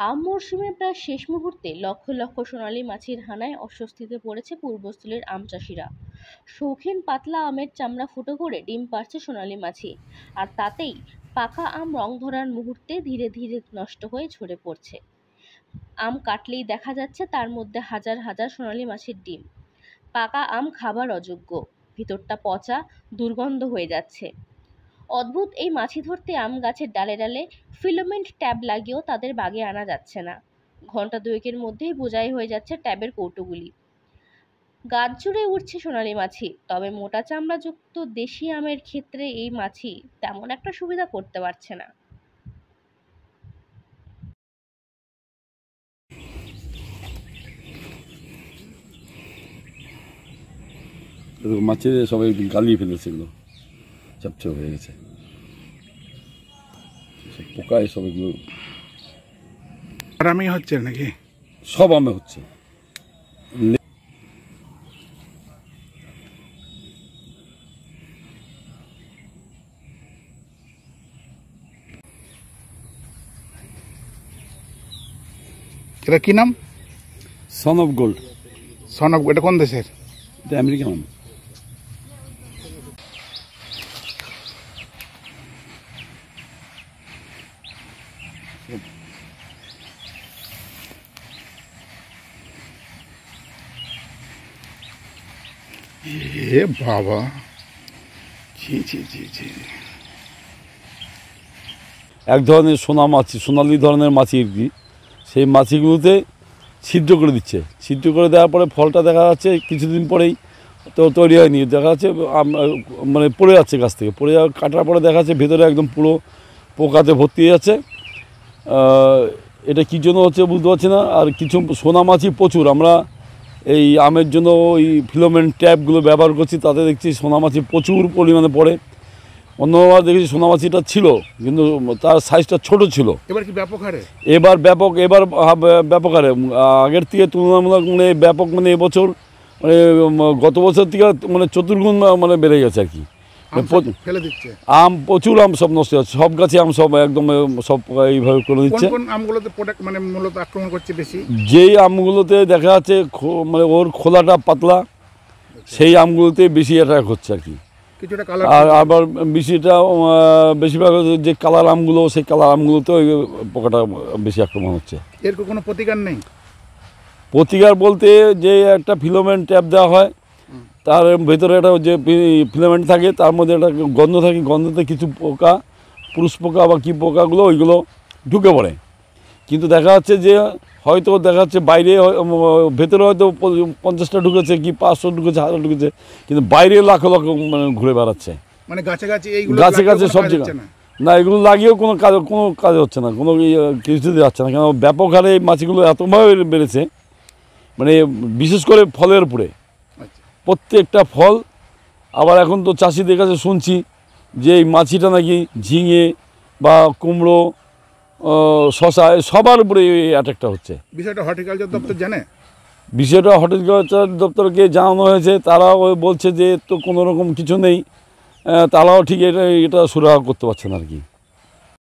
আম মরশুমের প্রায় শেষ মুহূর্তে লক্ষ লক্ষ সোনালী মাছির হানায় অস্বস্তিতে পড়েছে পূর্বস্থলীর আম চাষিরা। শৌখিন পাতলা আমের চামড়া ফুটো করে ডিম পাড়ছে সোনালী মাছি, আর তাতেই পাকা আম রং ধরার মুহূর্তে ধীরে ধীরে নষ্ট হয়ে ঝরে পড়ছে। আম কাটলেই দেখা যাচ্ছে তার মধ্যে হাজার হাজার সোনালী মাছির ডিম। পাকা আম খাবার অযোগ্য, ভিতরটা পচা, দুর্গন্ধ হয়ে যাচ্ছে। অদ্ভুত এই মাছি ধরতে আম গাছের ডালে ডালে ফিলামেন্ট ট্যাব লাগিয়েও তাদের বাগে আনা যাচ্ছে না। ঘন্টা দুয়েকের মধ্যেই বোঝাই হয়ে যাচ্ছে ট্যাবের কৌটোগুলি। গাছ জুড়ে উঠছে সোনালী মাছি, তবে মোটা চামড়াযুক্ত দেশি আমের ক্ষেত্রে এই মাছি তেমন একটা সুবিধা করতে পারছে না। মাছের সবাই গালিয়ে ফেলেছে, এগুলো চাপচাপ হয়ে গেছে, পোকায় সব এগুলো আমি হচ্ছে নাকি সব আমে হচ্ছে। এটা কি নাম? Son of gold. Son of, এটা কোন দেশের? এটা আমেরিকান আম। এ বাবা, জি জি জি জি। এক ধরনের সোনা মাছি, সোনালি ধরনের মাছি আর কি। সেই মাছিগুলোতে ছিদ্র করে দিচ্ছে, ছিদ্র করে দেওয়ার পরে ফলটা দেখা যাচ্ছে কিছুদিন পরেই তো তৈরি হয়নি, দেখা যাচ্ছে মানে পড়ে যাচ্ছে গাছ থেকে, পড়ে যাওয়া কাটার পরে দেখা যাচ্ছে ভেতরে একদম পুরো পোকাতে ভর্তি হয়ে যাচ্ছে। এটা কী জন্য হচ্ছে বুঝতে পারছি না। আর কিছু সোনা মাছি প্রচুর, আমরা এই আমের জন্য ওই ফিলামেন্ট ট্যাপগুলো ব্যবহার করছি, তাতে দেখছি সোনা মাছি প্রচুর পরিমাণে পড়ে। অন্যবার দেখেছি সোনা মাছিটা ছিল কিন্তু তার সাইজটা ছোট ছিল, এবার কি ব্যাপক হারে? এবার ব্যাপক হারে আগের থেকে তুলনামূলক মানে ব্যাপক, মানে এবছর মানে গত বছর থেকে মানে চতুর্গুণ মানে বেড়ে গেছে আর কি। ফেলে দিচ্ছে আম, প্রচুর আম সব নষ্ট হচ্ছে, সব গাছে আম সব একদম সব এইভাবে করে দিচ্ছে। কোন আমগুলোতে মানে মূলত আক্রমণ করছে বেশি? যেই আমগুলোতে দেখা যাচ্ছে মানে ওর খোলাটা পাতলা, সেই আমগুলোতে বেশি অ্যাটাক হচ্ছে আর কি। আর আবার বেশিরভাগ যে কালার আমগুলো, সেই কালার আমগুলোতে ওই পোকাটা বেশি আক্রমণ হচ্ছে। এর কোনো প্রতিকার নেই? প্রতিকার বলতে যে একটা ফিলামেন্ট ট্যাপ দেওয়া হয়, তার ভেতরে একটা যে ফিলামেন্ট থাকে, তার মধ্যে একটা গন্ধ থাকে, গন্ধতে কিছু পোকা, পুরুষ পোকা বা কী পোকাগুলো ওইগুলো ঢুকে পড়ে। কিন্তু দেখা যাচ্ছে যে হয়তো দেখা যাচ্ছে বাইরে ভেতরে হয়তো 50টা ঢুকেছে কি 500 ঢুকেছে, 1000 ঢুকেছে, কিন্তু বাইরে লাখ লাখ মানে ঘুরে বেড়াচ্ছে, মানে গাছে গাছে সব জায়গায় না। এগুলো লাগিয়েও কোনো কাজ হচ্ছে না, কোনো কিছুতে যাচ্ছে না, কেন ব্যাপক হারে এই মাছিগুলো এতভাবে বেড়েছে, মানে বিশেষ করে ফলের উপরে। প্রত্যেকটা ফল, আবার এখন তো চাষিদের কাছে শুনছি যে এই মাছিটা নাকি ঝিঙে বা কুমড়ো, শশা, সবার উপরে এই অ্যাটাকটা হচ্ছে। বিষয়টা হর্টিকালচার দপ্তর জানে? বিষয়টা হর্টিকালচার দপ্তরকে জানানো হয়েছে, তারাও বলছে যে তো কোনো রকম কিছু নেই, তারাও ঠিক এটা সুরাহা করতে পারছে না আর কি।